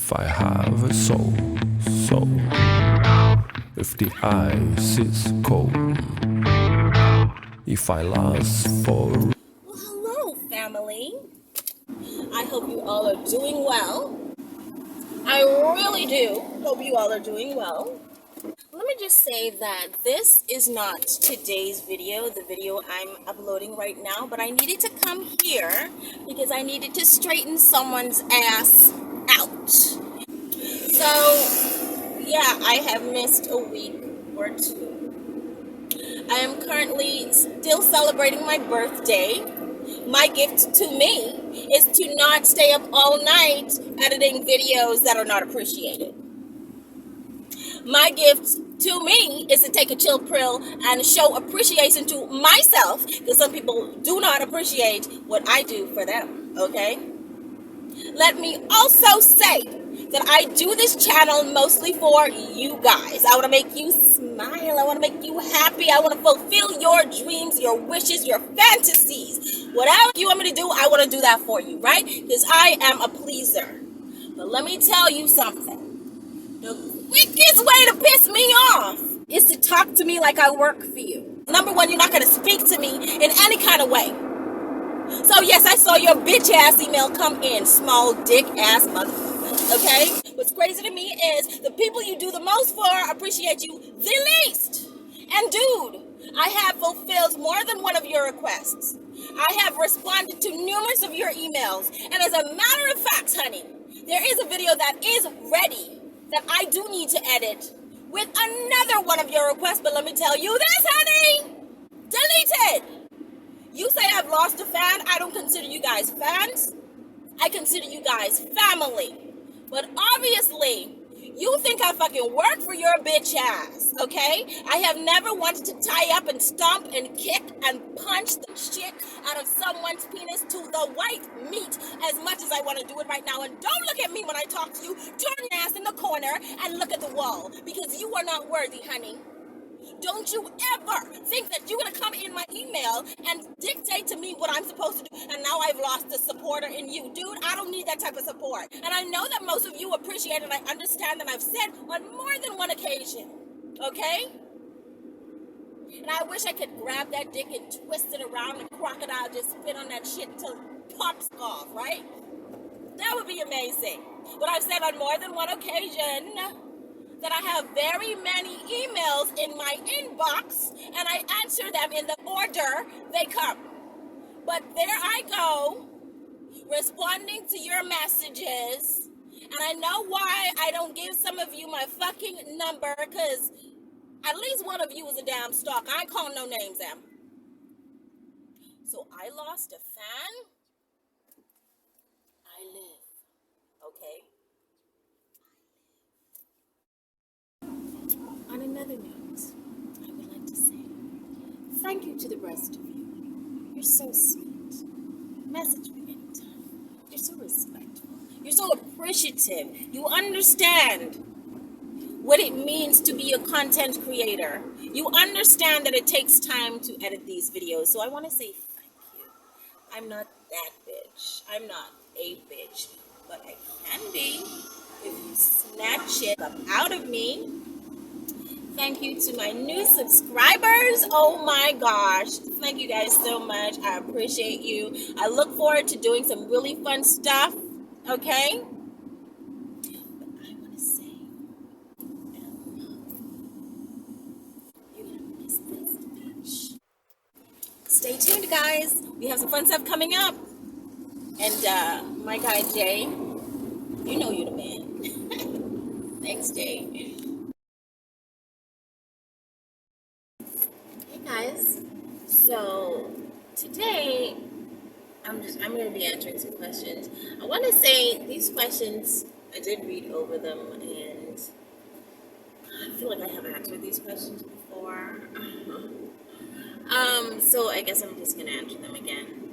If I have a soul, if the ice is cold, if I last for... Well, hello, family. I hope you all are doing well. I really do hope you all are doing well. Let me just say that this is not today's video, the video I'm uploading right now, but I needed to come here because I needed to straighten someone's ass out. So, yeah, I have missed a week or two. I am currently still celebrating my birthday. My gift to me is to not stay up all night editing videos that are not appreciated. My gift to me is to take a chill pill and show appreciation to myself, because some people do not appreciate what I do for them, okay? Let me also say that I do this channel mostly for you guys. I want to make you smile. I want to make you happy. I want to fulfill your dreams, your wishes, your fantasies. Whatever you want me to do, I want to do that for you, right? Because I am a pleaser. But let me tell you something. The quickest way to piss me off is to talk to me like I work for you. Number one, you're not going to speak to me in any kind of way. So yes, I saw your bitch ass email come in, small dick ass motherfucker, okay? What's crazy to me is the people you do the most for appreciate you the least. And dude, I have fulfilled more than one of your requests. I have responded to numerous of your emails. And as a matter of fact, honey, there is a video that is ready that I do need to edit with another one of your requests. But let me tell you this, honey, deleted. You say I've lost a fan. I don't consider you guys fans. I consider you guys family. But obviously, you think I fucking work for your bitch ass, okay? I have never wanted to tie up and stomp and kick and punch the shit out of someone's penis to the white meat as much as I want to do it right now. And don't look at me when I talk to you. Turn your ass in the corner and look at the wall, because you are not worthy, honey. Don't you ever think that you're going to come in my email and dictate to me what I'm supposed to do, and now I've lost a supporter in you. Dude, I don't need that type of support. And I know that most of you appreciate it, and I understand that I've said on more than one occasion, okay? And I wish I could grab that dick and twist it around and crocodile just spit on that shit until it pops off, right? That would be amazing. But I've said on more than one occasion that I have very many emails in my inbox, and I answer them in the order they come. But there I go, responding to your messages, and I know why I don't give some of you my fucking number, because at least one of you is a damn stalker. I ain't calling no names, Em. So I lost a fan. I live, okay? On another note, I would like to say thank you to the rest of you. You're so sweet. Message me anytime. You're so respectful. You're so appreciative. You understand what it means to be a content creator. You understand that it takes time to edit these videos. So I want to say thank you. I'm not that bitch. I'm not a bitch. But I can be if you snatch it up out of me. Thank you to my new subscribers. Oh my gosh. Thank you guys so much. I appreciate you. I look forward to doing some really fun stuff. Okay? But I want to say, you're going to miss this bitch. Stay tuned, guys. We have some fun stuff coming up. And my guy, Jay, you know you're the man. Thanks, Jay. Guys, so today I'm going to be answering some questions. I want to say these questions, I did read over them, and I feel like I have answered these questions before. So I guess I'm just going to answer them again.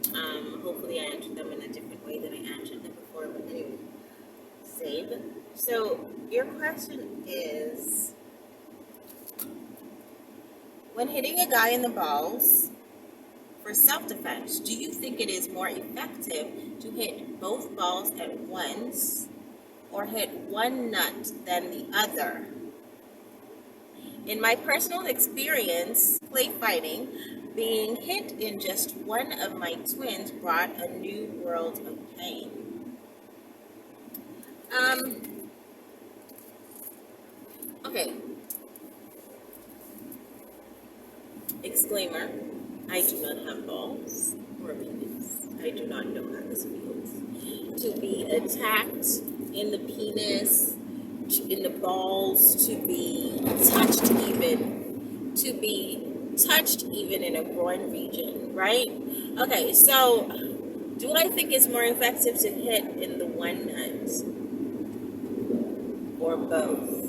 Hopefully I answered them in a different way than I answered them before, but anyway, save. So your question is, when hitting a guy in the balls for self-defense, do you think it is more effective to hit both balls at once or hit one nut than the other. In my personal experience, play fighting, being hit in just one of my twins brought a new world of pain. Okay, disclaimer, I do not have balls or penis. I do not know how this feels. To be attacked in the penis, in the balls, to be touched even in a groin region, right? Okay, so do I think it's more effective to hit in the one nut or both?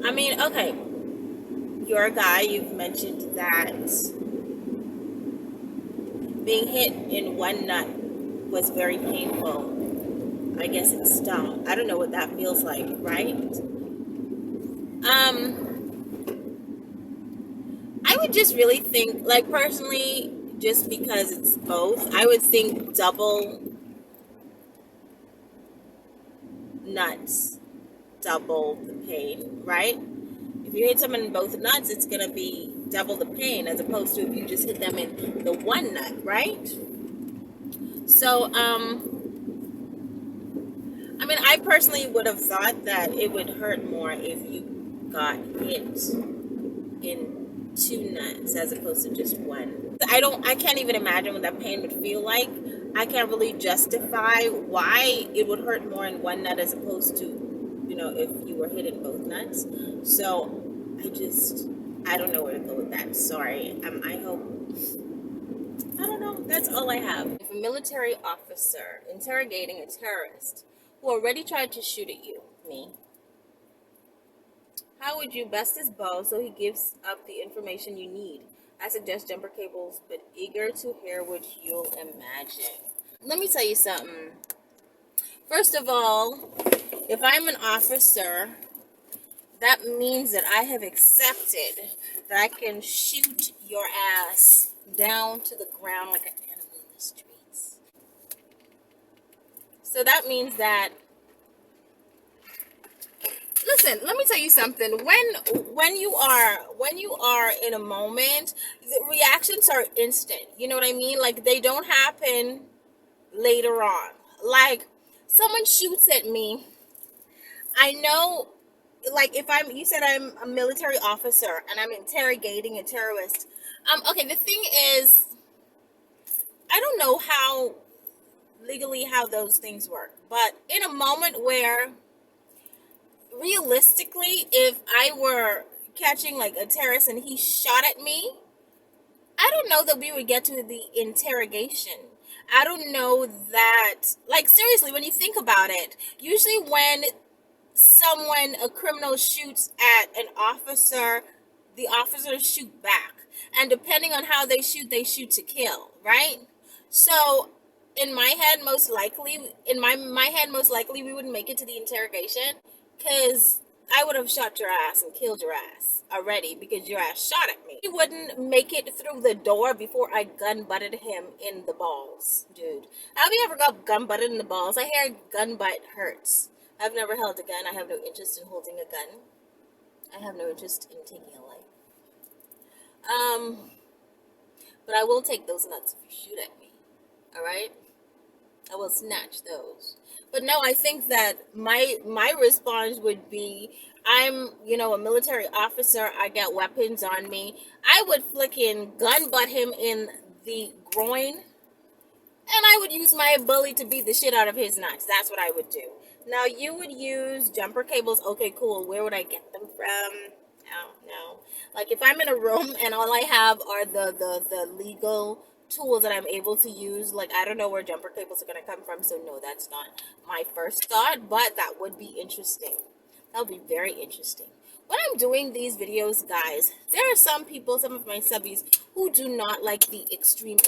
I mean, okay, you're a guy, you've mentioned that being hit in one nut was very painful. I guess it stung. I don't know what that feels like, right? I would just really think, like, personally, just because it's both, I would think double nuts, double the pain, right? If you hit someone in both nuts, it's gonna be double the pain as opposed to if you just hit them in the one nut, right? So, I mean, I personally would have thought that it would hurt more if you got hit in two nuts as opposed to just one. I can't even imagine what that pain would feel like. I can't really justify why it would hurt more in one nut as opposed to, if you were hit in both nuts. So I don't know where to go with that. Sorry. I don't know. That's all I have. If a military officer interrogating a terrorist who already tried to shoot at you, me, how would you bust his balls so he gives up the information you need? I suggest jumper cables, but eager to hear what you'll imagine. Let me tell you something. First of all, if I'm an officer, that means that I have accepted that I can shoot your ass down to the ground like an animal in the streets. So that means that, listen, let me tell you something. When you are in a moment, the reactions are instant. You know what I mean? Like, they don't happen later on. Like, someone shoots at me, I know, like, you said I'm a military officer and I'm interrogating a terrorist. Okay, the thing is, I don't know legally how those things work, but in a moment where, realistically, if I were catching like a terrorist and he shot at me, I don't know that we would get to the interrogation. I don't know that, like, seriously, when you think about it, usually when a criminal shoots at an officer, the officers shoot back. And depending on how they shoot to kill, right? So in my head, most likely, we wouldn't make it to the interrogation because I would have shot your ass and killed your ass already because your ass shot at me. He wouldn't make it through the door before I gun butted him in the balls, dude. Have you ever got gun butted in the balls? I hear gun butt hurts. I've never held a gun. I have no interest in holding a gun. I have no interest in taking a life. But I will take those nuts if you shoot at me. All right? I will snatch those. But no, I think that my response would be, I'm, a military officer. I got weapons on me. I would flicking gun butt him in the groin, and I would use my ability to beat the shit out of his nuts. That's what I would do. Now, you would use jumper cables. Okay, cool. Where would I get them from? No. Like, if I'm in a room and all I have are the legal tools that I'm able to use, like, I don't know where jumper cables are going to come from. So, no, that's not my first thought. But that would be interesting. That would be very interesting. When I'm doing these videos, guys, there are some people, some of my subbies, who do not like the extreme,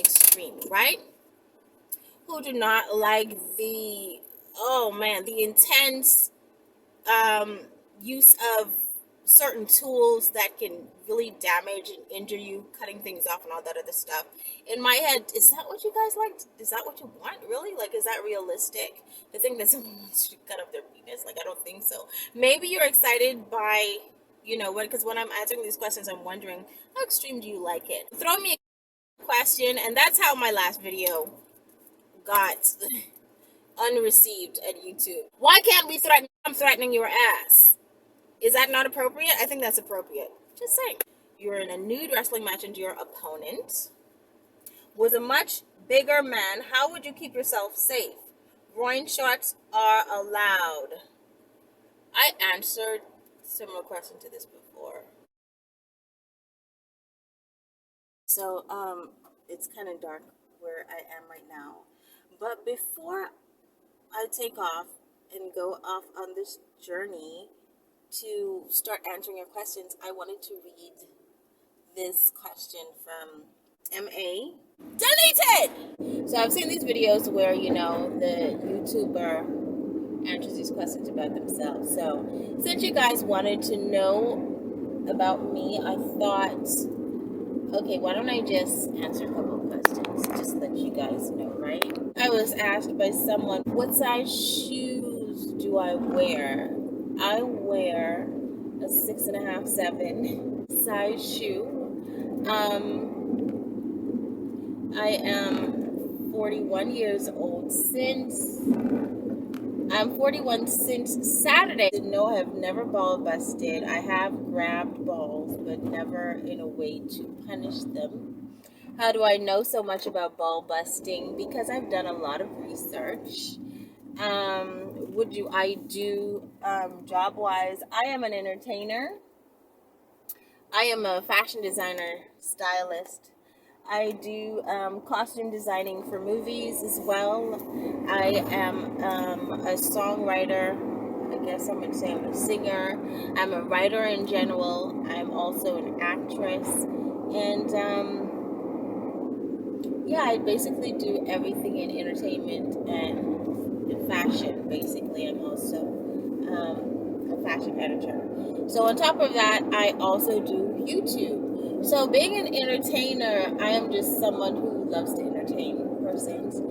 right? Who do not like the intense use of certain tools that can really damage and injure you, cutting things off and all that other stuff. In my head, is that what you guys like? Is that what you want? Really? Like, is that realistic? To think that someone wants to cut off their penis? Like, I don't think so. Maybe you're excited by, because when I'm answering these questions, I'm wondering, how extreme do you like it? Throw me a question, and that's how my last video got unreceived at YouTube. Why can't we threaten? I'm threatening your ass. Is that not appropriate? I think that's appropriate. Just saying. You're in a nude wrestling match and your opponent was a much bigger man. How would you keep yourself safe? Groin shots are allowed. I answered similar question to this before. So, it's kind of dark where I am right now. But before I take off and go off on this journey to start answering your questions, I wanted to read this question from MA. Deleted! So I've seen these videos where, the YouTuber answers these questions about themselves. So since you guys wanted to know about me, I thought, okay, why don't I just answer a couple of questions, just let you guys know, right? I was asked by someone, what size shoes do I wear? I wear a 6.5, 7 size shoe. I am 41 years old I'm 41 since Saturday. No, I have never ball busted. I have grabbed balls, but never in a way to punish them. How do I know so much about ball busting? Because I've done a lot of research. Job-wise, I am an entertainer. I am a fashion designer, stylist. I do costume designing for movies as well. I am a songwriter. I guess I'm going to say I'm a singer. I'm a writer in general. I'm also an actress. And I basically do everything in entertainment and in fashion, basically. I'm also a fashion editor. So on top of that, I also do YouTube. So being an entertainer, I am just someone who loves to entertain persons.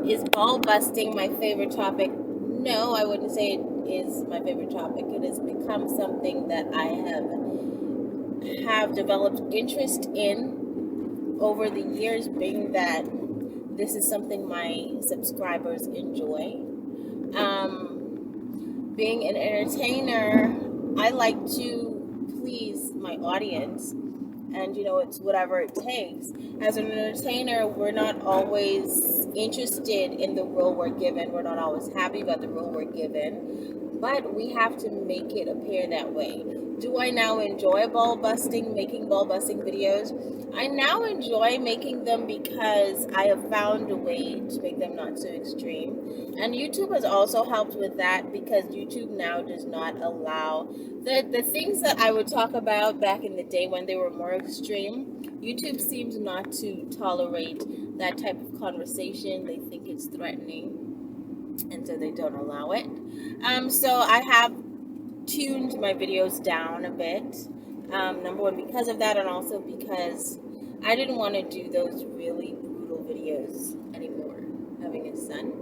Is ball busting my favorite topic? No, I wouldn't say it is my favorite topic. It has become something that I have developed interest in over the years, being that this is something my subscribers enjoy. Being an entertainer, I like to please my audience, and it's whatever it takes. As an entertainer, we're not always interested in the role we're given. We're not always happy about the role we're given, but we have to make it appear that way. Do I now enjoy making ball busting videos? I now enjoy making them because I have found a way to make them not so extreme. And YouTube has also helped with that, because YouTube now does not allow the things that I would talk about back in the day when they were more extreme. YouTube seems not to tolerate that type of conversation. They think it's threatening, and so they don't allow it. So I have tuned my videos down a bit. Number one, because of that, and also because I didn't want to do those really brutal videos anymore, having a son.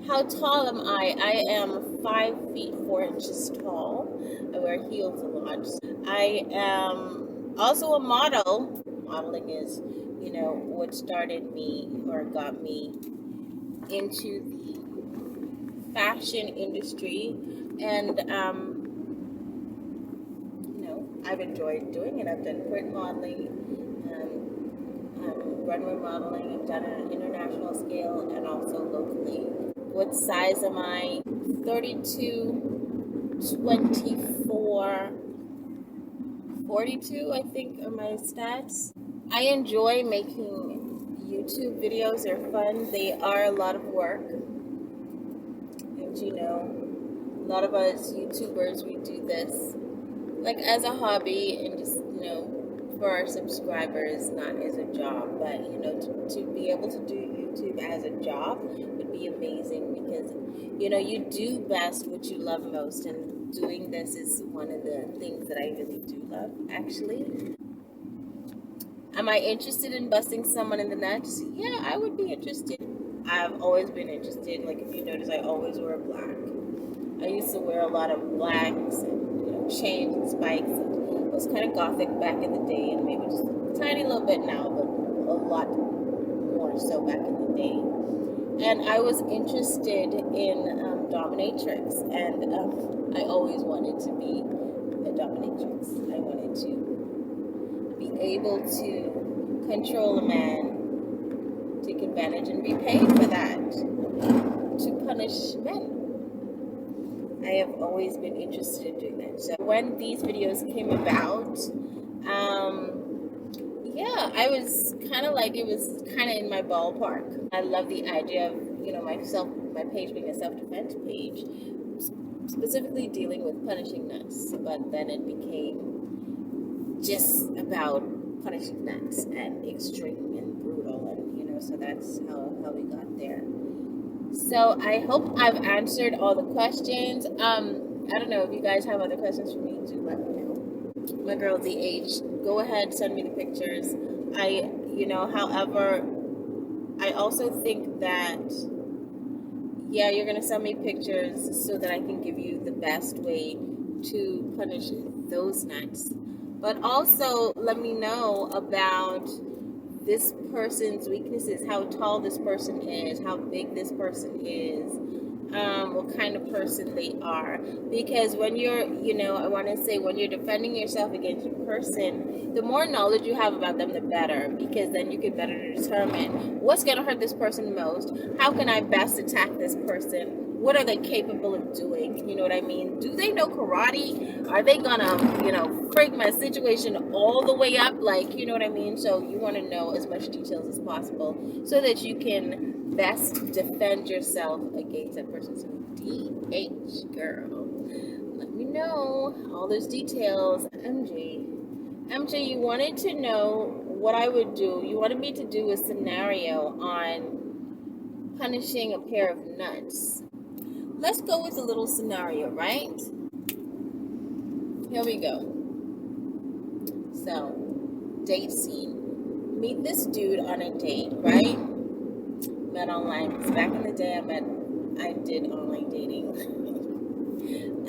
How tall am I? I am 5 feet 4 inches tall. I wear heels a lot. I am also a model. Modeling is, what started me or got me into the fashion industry, and I've enjoyed doing it. I've done print modeling, runway modeling. I've done it on an international scale and also locally. What size am I? 32, 24, 42, I think are my stats. I enjoy making YouTube videos. They're fun. They are a lot of work. And a lot of us YouTubers, we do this like as a hobby and just, for our subscribers, not as a job, but to be able to do YouTube as a job would be amazing, because you do best what you love most, and doing this is one of the things that I really do love, actually. Am I interested in busting someone in the nuts? Yeah, I would be interested. I've always been interested. Like, if you notice, I always wear black. I used to wear a lot of blacks and chains and spikes, and it was kind of gothic back in the day, and maybe just a tiny little bit now, but a lot more so back in the day. And I was interested in dominatrix, and I always wanted to be a dominatrix. I wanted to be able to control a man, take advantage, and be paid for that, to punish men. I have always been interested in doing that. So when these videos came about, yeah, I was kind of like, it was kind of in my ballpark. I love the idea of, my page being a self-defense page, specifically dealing with punishing nuts. But then it became just about punishing nuts and extreme and brutal, and so that's how we got there. So I hope I've answered all the questions. I don't know if you guys have other questions for me, do let me know. My girl DH, go ahead, send me the pictures. However, I also think that, yeah, you're gonna send me pictures so that I can give you the best way to punish those nuts. But also let me know about this person's weaknesses, how tall this person is, how big this person is, what kind of person they are. Because when you're, I want to say, when you're defending yourself against a person, the more knowledge you have about them, the better. Because then you can better determine what's going to hurt this person most. How can I best attack this person? What are they capable of doing? You know what I mean? Do they know karate? Are they gonna, freak my situation all the way up? Like, you know what I mean? So you want to know as much details as possible so that you can best defend yourself against that person. So DH, girl, let me know all those details. MJ, you wanted to know what I would do. You wanted me to do a scenario on punishing a pair of nuts. Let's go with a little scenario, right? Here we go. So, date scene. Meet this dude on a date, right? Met online. Because back in the day, I did online dating.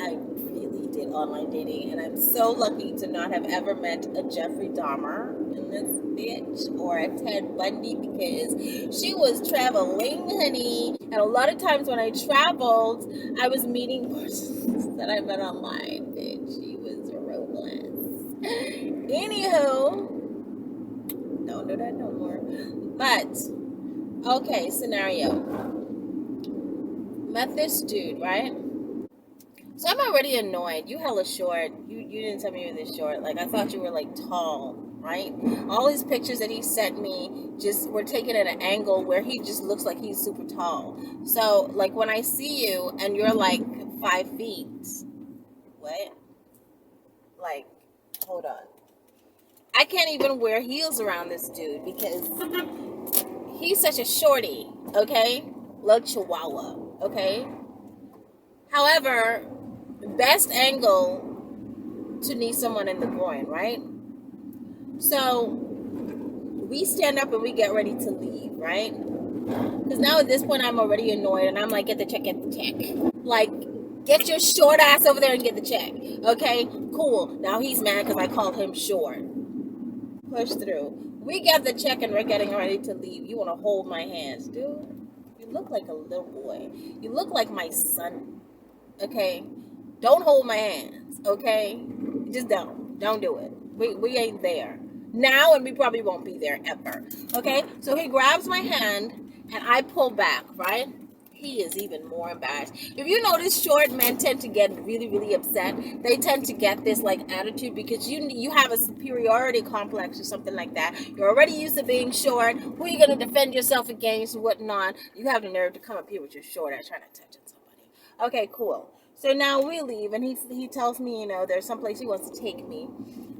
I really did online dating. And I'm so lucky to not have ever met a Jeffrey Dahmer in this bitch, or a Ted Bundy, because she was traveling, honey. And a lot of times when I traveled, I was meeting persons that I met online, bitch. She was roadless. Anywho, don't do that no more. But, okay, scenario. Met this dude, right? So I'm already annoyed. You hella short. You didn't tell me you were this short. Like, I thought you were, like, tall, right? All his pictures that he sent me just were taken at an angle where he just looks like he's super tall. So, like, when I see you and you're, like, 5 feet. What? Like, hold on. I can't even wear heels around this dude because he's such a shorty, okay? Little chihuahua, okay? However, best angle to knee someone in the groin, right? So we stand up and we get ready to leave, right? Because now at this point I'm already annoyed and I'm like, get the check. Like, get your short ass over there and get the check. Okay, cool. Now he's mad because I called him short. Push through. We get the check and we're getting ready to leave. You want to hold my hands, dude? You look like a little boy. You look like my son. Okay? Don't hold my hands, okay? Just don't. Don't do it. We ain't there now, and we probably won't be there ever. Okay? So he grabs my hand, and I pull back, right? He is even more embarrassed. If you notice, short men tend to get really, really upset. They tend to get this, like, attitude because you have a superiority complex or something like that. You're already used to being short. Who are you going to defend yourself against, whatnot? You have the nerve to come up here with your short ass trying to touch on somebody. Okay, cool. So now we leave, and he tells me, there's some place he wants to take me.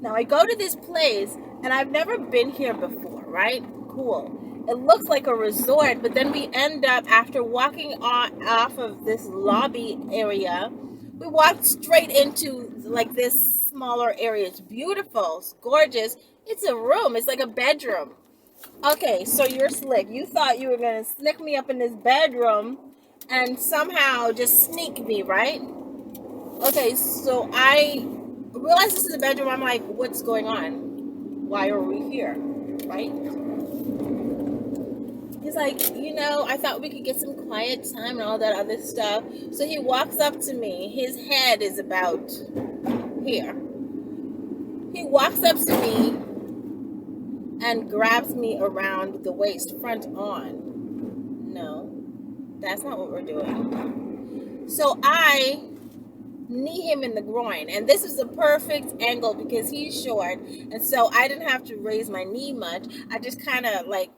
Now I go to this place, and I've never been here before, right? Cool. It looks like a resort, but then we end up, after walking off of this lobby area, we walked straight into like this smaller area. It's beautiful, it's gorgeous. It's a room, it's like a bedroom. Okay, so you're slick. You thought you were gonna sneak me up in this bedroom and somehow just sneak me, right? Okay, so I realized this is a bedroom. I'm like, what's going on? Why are we here? Right? He's like, I thought we could get some quiet time and all that other stuff. So he walks up to me. His head is about here. He walks up to me and grabs me around the waist, front on. No, that's not what we're doing. So I knee him in the groin, and this is the perfect angle because he's short, and so I didn't have to raise my knee much. I just kind of like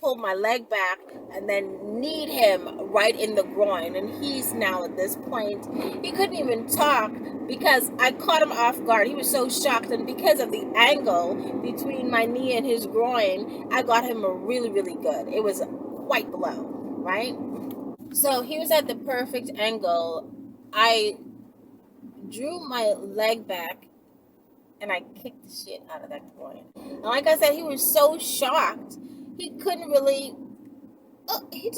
pulled my leg back and then kneed him right in the groin, and he's now at this point, he couldn't even talk because I caught him off guard. He was so shocked, and because of the angle between my knee and his groin, I got him a really, really good. It was quite blow, right? So he was at the perfect angle. I drew my leg back and I kicked the shit out of that groin. And like I said, he was so shocked. He couldn't really, he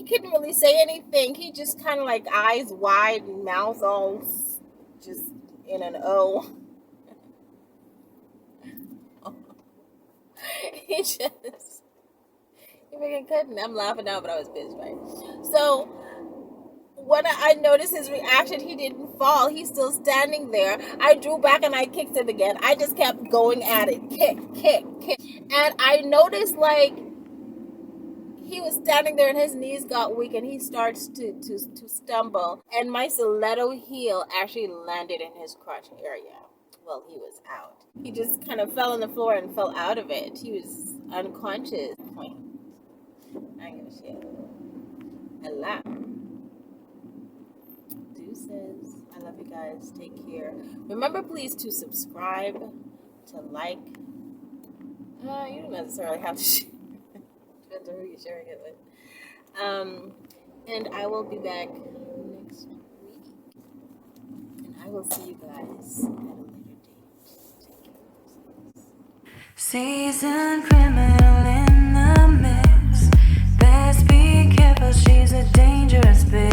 couldn't really say anything. He just kind of like eyes wide and mouth all just in an O. He freaking couldn't. I'm laughing now, but I was pissed, right? So when I noticed his reaction, he didn't fall. He's still standing there. I drew back and I kicked him again. I just kept going at it. Kick, kick, kick. And I noticed like he was standing there and his knees got weak and he starts to stumble. And my stiletto heel actually landed in his crotch area. Well, he was out. He just kind of fell on the floor and fell out of it. He was unconscious. Point. I ain't give a shit. I laughed. Deuces. I love you guys. Take care. Remember, please, to subscribe, to like. You don't necessarily have to share. Depends on who you're sharing it with. And I will be back next week. And I will see you guys at a later date. Take care. Seasoned criminal in the mix. Best be careful, she's a dangerous bitch.